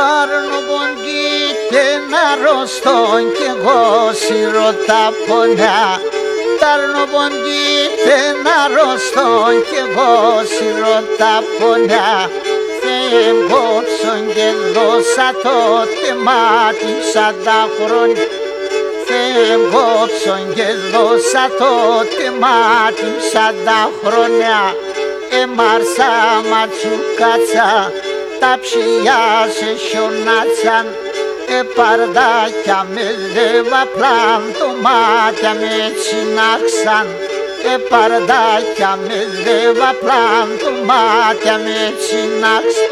Ταρνοποντήτε να ρωστών κι εγώ σιρωτά πονιά. Ταρνοποντήτε να ρωστών κι εγώ σιρωτά πονιά. Θεμπόψον και δώσα το τεμάτι σαν τα χρόνια. Θεμπόψον και δώσα το τεμάτι σαν τα χρόνια. Εμάρσα ματσουκάτσα τα ψηλιά σε χιονάτσαν. Παρδάκια με λεβαπλάν το μάτια με τσινάξαν. Παρδάκια με λεβαπλάν το μάτια με τσινάξαν.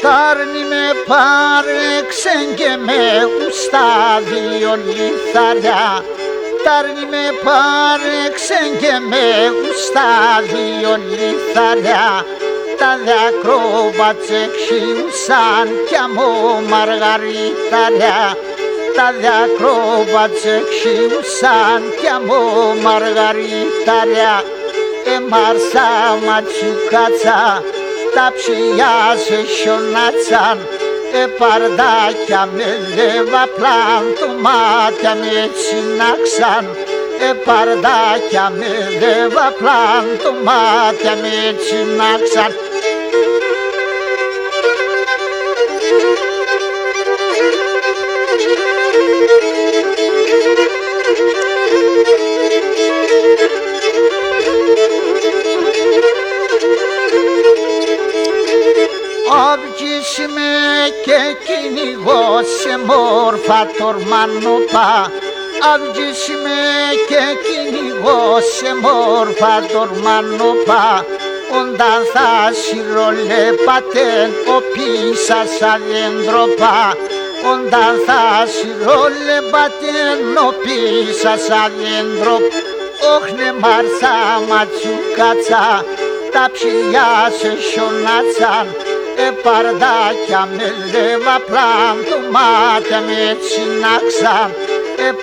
Τάρνη με πάρεξεν και με ουστά δύο λιθαριά. Τάρνη με πάρεξεν και με ουστά δύο λιθαριά. Τα διακρόβατσε ξύουσαν κι αμό μαργαριταριά. Τα διακρόβατσε ξύουσαν κι αμό μαργαριταριά. Εμάρσα ματσουκάτσα τα ψηλιά σε χιονάτσαν. Παρδάκια με λεβαπλάν το μάτια με τσινάξαν. Παρδάκια με λεβαπλάν το μάτια με τσινάξαν. Αυγίσιμε και κυνηγώ σε μόρφα τορμανοπά. Αυγίσιμε και κυνηγώ σε μόρφα τορμανοπά. Όνταν θα σιρολέπατεν ο πίσα σαν δέντροπα. Όνταν θα σιρολέπατεν ο πίσα σαν δέντροπα. Όχνε μάρσα ματσουκάτσα τα ψηλιά σε χιονάτσαν. Παρδάκια με λεβαπλάν το μάτια με τσινάξαν.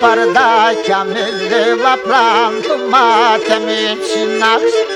Παρδάκια με λεβαπλάν το μάτια με τσινάξαν.